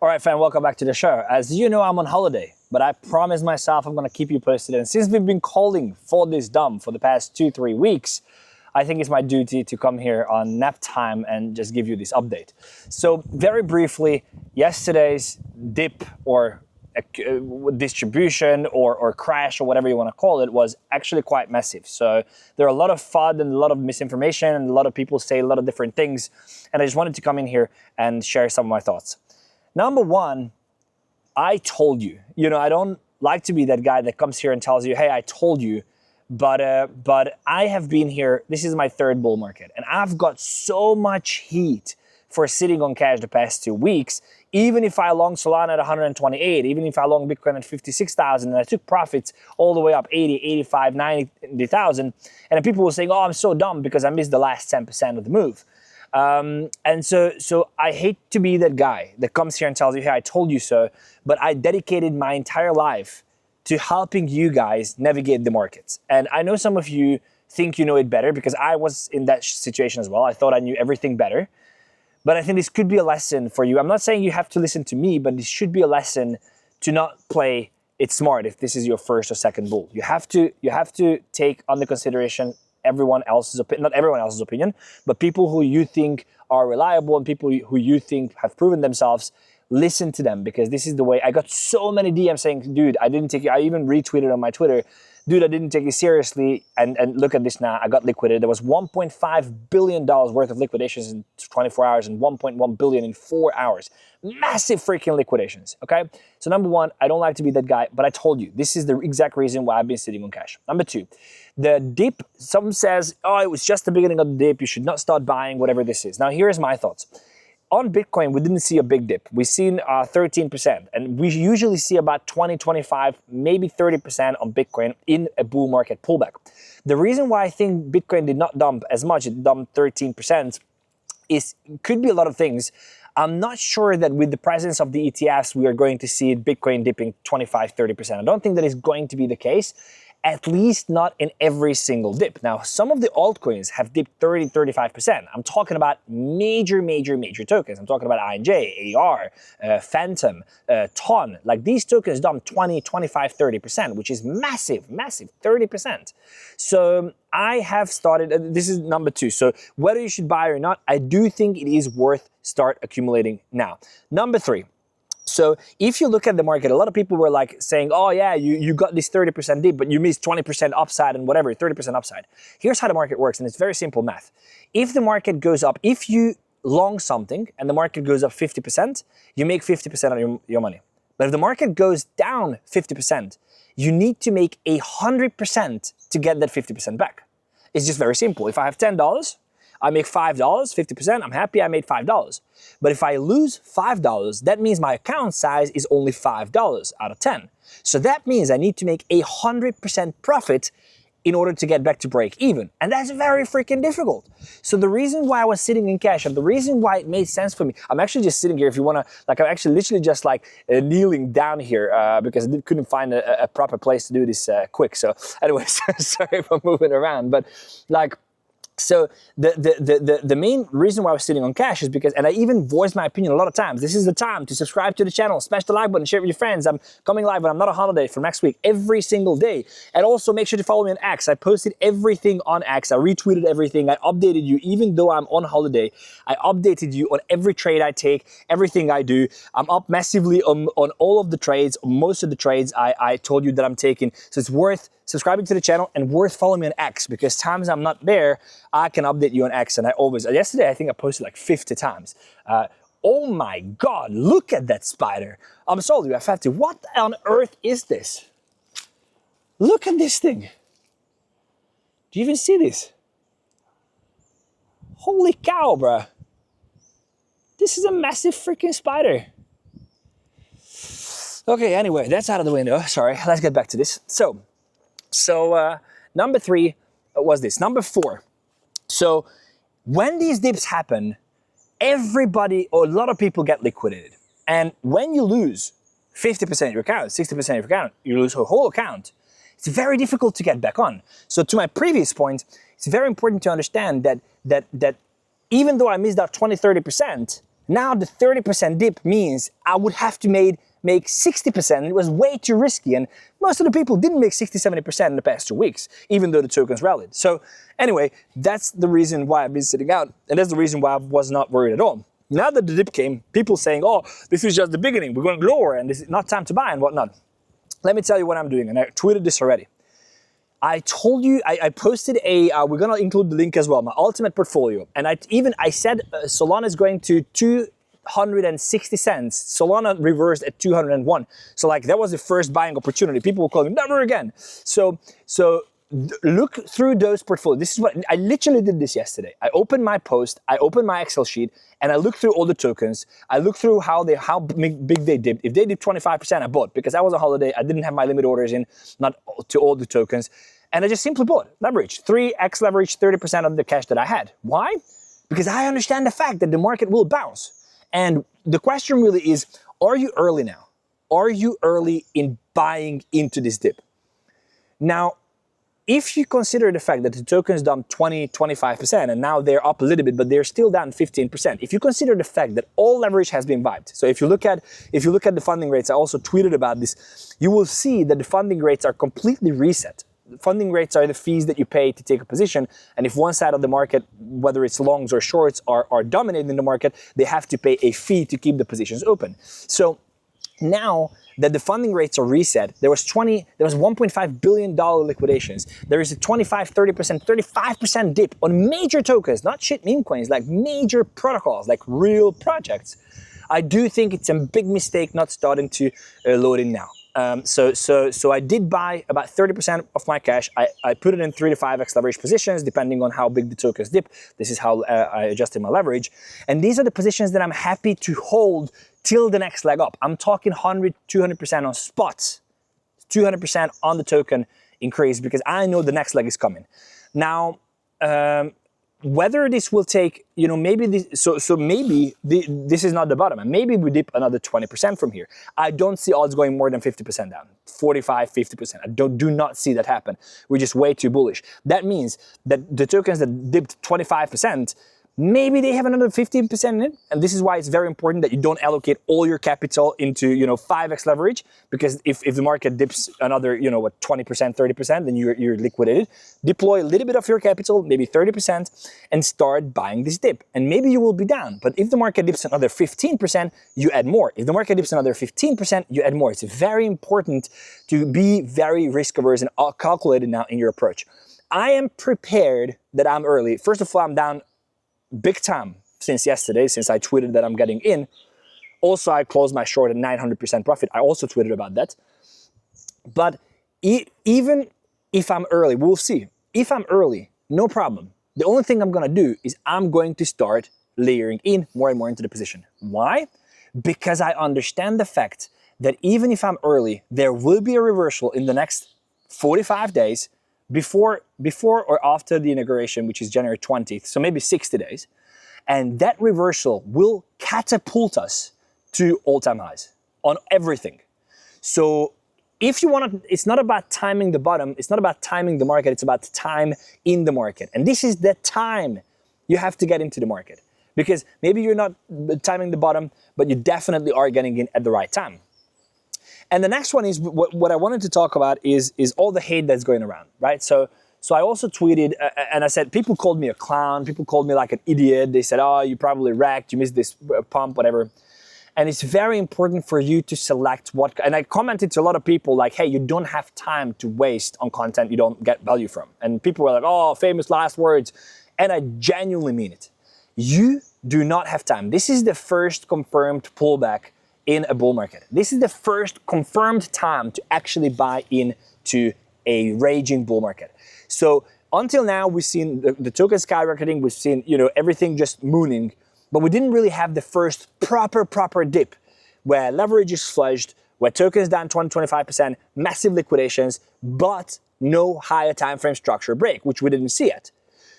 All right, fam, welcome back to the show. As you know, I'm on holiday, but I promised myself I'm going to keep you posted. And since we've been calling for this dump for the past 2-3 weeks, I think it's my duty to come here on nap time and just give you this update. So very briefly, yesterday's dip or distribution or crash or whatever you want to call it was actually quite massive. So there are a lot of FUD and a lot of misinformation and a lot of people say a lot of different things. And I just wanted to come in here and share some of my thoughts. Number one, I told you. You know, I don't like to be that guy that comes here and tells you, hey, I told you. But I have been here, this is my third bull market, and I've got so much heat for sitting on cash the past 2 weeks. Even if I long Solana at 128, even if I long Bitcoin at 56,000, and I took profits all the way up 80, 85, 90,000, and then people were saying, oh, I'm so dumb because I missed the last 10% of the move. And so I hate to be that guy that comes here and tells you, hey, I told you so, but I dedicated my entire life to helping you guys navigate the markets. And I know some of you think you know it better because I was in that situation as well. I thought I knew everything better, but I think this could be a lesson for you. I'm not saying you have to listen to me, but this should be a lesson to not play it smart if this is your first or second bull. You have to take under consideration everyone else's opinion, not everyone else's opinion, but people who you think are reliable and people who you think have proven themselves. Listen to them, because this is the way. I got so many DMs saying, dude, I didn't take you. I even retweeted on my Twitter, dude, I didn't take you seriously. And look at this now, I got liquidated. There was $1.5 billion worth of liquidations in 24 hours and 1.1 billion in 4 hours. Massive freaking liquidations, okay? So number one, I don't like to be that guy, but I told you, this is the exact reason why I've been sitting on cash. Number two, the dip, some says, oh, it was just the beginning of the dip. You should not start buying, whatever this is. Now, here's my thoughts. On Bitcoin, we didn't see a big dip. We've seen 13%, and we usually see about 20, 25, maybe 30% on Bitcoin in a bull market pullback. The reason why I think Bitcoin did not dump as much, it dumped 13%, could be a lot of things. I'm not sure that with the presence of the ETFs, we are going to see Bitcoin dipping 25, 30%. I don't think that is going to be the case. At least not in every single dip. Now, some of the altcoins have dipped 30, 35%. I'm talking about major tokens. I'm talking about INJ, AR, Phantom, TON. Like these tokens dumped 20, 25, 30%, which is massive, 30%. So I have started, this is number two. So whether you should buy or not, I do think it is worth start accumulating now. Number three. So if you look at the market, a lot of people were like saying, oh yeah, you got this 30% dip, but you missed 20% upside and whatever, 30% upside. Here's how the market works, and it's very simple math. If the market goes up, if you long something and the market goes up 50%, you make 50% of your money. But if the market goes down 50%, you need to make 100% to get that 50% back. It's just very simple. If I have $10, I make $5, 50%, I'm happy I made $5. But if I lose $5, that means my account size is only $5 out of 10. So that means I need to make 100% profit in order to get back to break even. And that's very freaking difficult. So the reason why I was sitting in cash and the reason why it made sense for me, I'm actually just sitting here, if you wanna, like I'm actually literally just like kneeling down here because I couldn't find a proper place to do this quick. So anyways, sorry for moving around, but like, so the main reason why I was sitting on cash is because, and I even voiced my opinion a lot of times, this is the time to subscribe to the channel, smash the like button, share it with your friends. I'm coming live when I'm not on holiday for next week, every single day. And also make sure to follow me on X. I posted everything on X. I retweeted everything. I updated you, even though I'm on holiday. I updated you on every trade I take, everything I do. I'm up massively on all of the trades, most of the trades I told you that I'm taking. So it's worth subscribing to the channel and worth following me on X, because times I'm not there, I can update you on X. And I always, yesterday I think I posted like 50 times. Oh my God, look at that spider. I'm sorry, Fefe, what on earth is this? Look at this thing. Do you even see this? Holy cow, bruh. This is a massive freaking spider. Okay, anyway, that's out of the window. Sorry, let's get back to this. So number three was this. Number four. So when these dips happen, everybody or a lot of people get liquidated. And when you lose 50% of your account, 60% of your account, you lose your whole account, it's very difficult to get back on. So to my previous point, it's very important to understand that even though I missed out 20, 30%, Now the 30% dip means I would have to make 60%, and it was way too risky, and most of the people didn't make 60-70% in the past 2 weeks, even though the tokens rallied. So anyway, that's the reason why I've been sitting out, and that's the reason why I was not worried at all. Now that the dip came, people saying, oh, this is just the beginning, we're going lower, and this is not time to buy and whatnot. Let me tell you what I'm doing, and I tweeted this already. I told you, I posted we're going to include the link as well, my ultimate portfolio. And I said Solana is going to 260 cents. Solana reversed at 201. So like that was the first buying opportunity. People were calling, never again. So look through those portfolios. This is what, I literally did this yesterday. I opened my post, I opened my Excel sheet, and I looked through all the tokens. I looked through how big they dipped. If they did 25%, I bought, because I was on holiday. I didn't have my limit orders in, not to all the tokens. And I just simply bought leverage, 3x leverage, 30% of the cash that I had. Why? Because I understand the fact that the market will bounce. And the question really is, are you early now? Are you early in buying into this dip? Now, if you consider the fact that the tokens dumped 20-25% and now they're up a little bit, but they're still down 15%. If you consider the fact that all leverage has been wiped, so if you look at the funding rates, I also tweeted about this, you will see that the funding rates are completely reset. Funding rates are the fees that you pay to take a position, and if one side of the market, whether it's longs or shorts, are dominating the market, they have to pay a fee to keep the positions open. So now that the funding rates are reset, there was $1.5 billion liquidations. There is a 25, 30%, 35% dip on major tokens, not shit meme coins, like major protocols, like real projects. I do think it's a big mistake not starting to load in now. So I did buy about 30% of my cash. I put it in 3 to 5x leverage positions, depending on how big the tokens dip. This is how I adjusted my leverage. And these are the positions that I'm happy to hold till the next leg up. I'm talking 100, 200% on spots, 200% on the token increase, because I know the next leg is coming. Now, whether this will take, maybe this, maybe this is not the bottom, and maybe we dip another 20% from here. I don't see odds going more than 50% down, 45, 50%. I do not see that happen. We're just way too bullish. That means that the tokens that dipped 25%, maybe they have another 15% in it, and this is why it's very important that you don't allocate all your capital into 5x leverage, because if the market dips another 20%, 30%, then you're liquidated. Deploy a little bit of your capital, maybe 30%, and start buying this dip, and maybe you will be down. But if the market dips another 15%, you add more. If the market dips another 15%, you add more. It's very important to be very risk averse and calculated now in your approach. I am prepared that I'm early. First of all, I'm down big time since yesterday, since I tweeted that I'm getting in. Also, I closed my short at 900% profit. I also tweeted about that. But even if I'm early, we'll see. If I'm early, no problem. The only thing I'm going to do is I'm going to start layering in more and more into the position. Why? Because I understand the fact that even if I'm early, there will be a reversal in the next 45 days, before or after the inauguration, which is January 20th, so maybe 60 days. And that reversal will catapult us to all-time highs on everything. So if you want to, it's not about timing the bottom, it's not about timing the market, it's about time in the market. And this is the time you have to get into the market. Because maybe you're not timing the bottom, but you definitely are getting in at the right time. And the next one is what I wanted to talk about is all the hate that's going around, right? So I also tweeted and I said, people called me a clown, people called me like an idiot. They said, oh, you probably wrecked, you missed this pump, whatever. And it's very important for you to select what, and I commented to a lot of people like, hey, you don't have time to waste on content you don't get value from. And people were like, oh, famous last words. And I genuinely mean it. You do not have time. This is the first confirmed pullback in a bull market. This is the first confirmed time to actually buy into a raging bull market. So until now, we've seen the token skyrocketing, we've seen everything just mooning, but we didn't really have the first proper dip where leverage is flushed, where tokens down 20-25%, massive liquidations, but no higher time frame structure break, which we didn't see yet.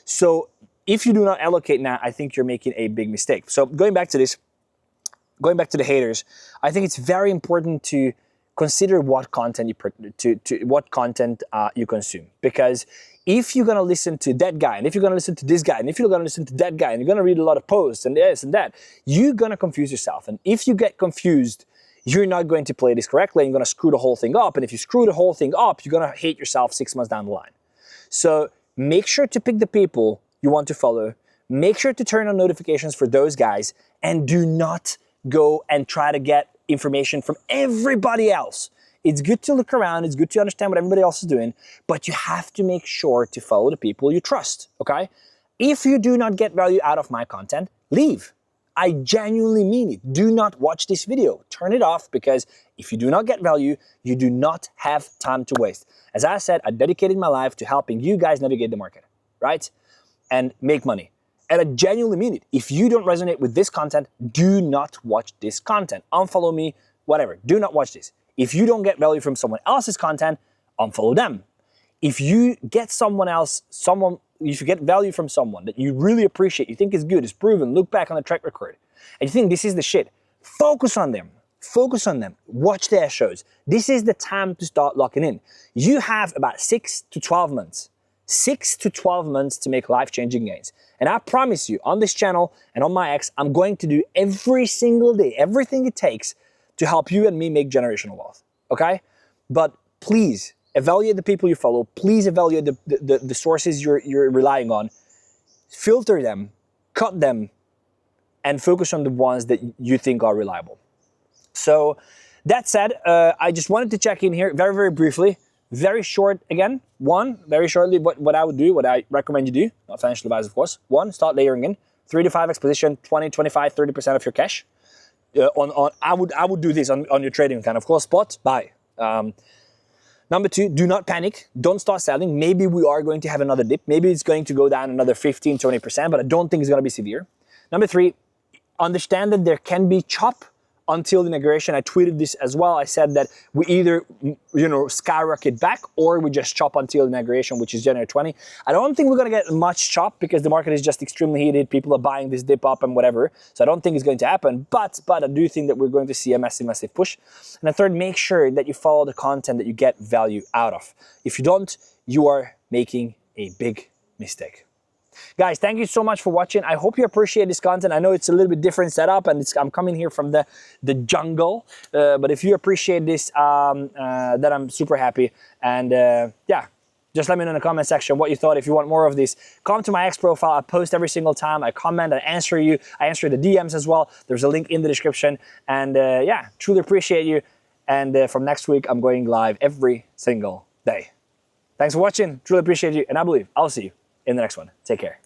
So if you do not allocate now, I think you're making a big mistake. So going back to this, going back to the haters, I think it's very important to consider what content you consume, because if you're gonna listen to that guy, and if you're gonna listen to this guy, and if you're gonna listen to that guy, and you're gonna read a lot of posts and this and that, you're gonna confuse yourself. And if you get confused, you're not going to play this correctly, and you're gonna screw the whole thing up. And if you screw the whole thing up, you're gonna hate yourself 6 months down the line. So make sure to pick the people you want to follow. Make sure to turn on notifications for those guys, and do not go and try to get information from everybody else. It's good to look around, it's good to understand what everybody else is doing, but you have to make sure to follow the people you trust, okay? If you do not get value out of my content, leave. I genuinely mean it. Do not watch this video. Turn it off, because if you do not get value, you do not have time to waste. As I said, I dedicated my life to helping you guys navigate the market, right? And make money. And I genuinely mean it. If you don't resonate with this content, do not watch this content. Unfollow me, whatever. Do not watch this. If you don't get value from someone else's content, unfollow them. If you get if you get value from someone that you really appreciate, you think is good, is proven, look back on the track record, and you think this is the shit, focus on them. Focus on them. Watch their shows. This is the time to start locking in. You have about 6 to 12 months. 6 to 12 months to make life-changing gains. And I promise you, on this channel and on my X, I'm going to do every single day, everything it takes to help you and me make generational wealth, okay? But please, evaluate the people you follow. Please evaluate the sources you're relying on. Filter them, cut them, and focus on the ones that you think are reliable. So that said, I just wanted to check in here very, very briefly. Very short again. Very shortly, what I would do, what I recommend you do, not financial advice, of course. 1, start layering in 3 to 5x position, 20, 25, 30% of your cash. I would do this on your trading account. Of course, spot, buy. Number 2, do not panic. Don't start selling. Maybe we are going to have another dip. Maybe it's going to go down another 15, 20%, but I don't think it's going to be severe. Number 3, understand that there can be chop until the inauguration. I tweeted this as well. I said that we either, skyrocket back, or we just chop until inauguration, which is January 20. I don't think we're going to get much chop, because the market is just extremely heated. People are buying this dip up and whatever. So I don't think it's going to happen. But I do think that we're going to see a massive, massive push. And the third, make sure that you follow the content that you get value out of. If you don't, you are making a big mistake. Guys, thank you so much for watching. I hope you appreciate this content. I know it's a little bit different setup, and I'm coming here from the jungle. But if you appreciate this, then I'm super happy. And yeah, just let me know in the comment section what you thought. If you want more of this, come to my X profile. I post every single time. I comment, I answer you. I answer the DMs as well. There's a link in the description. And yeah, truly appreciate you. And from next week, I'm going live every single day. Thanks for watching. Truly appreciate you. And I believe I'll see you in the next one. Take care.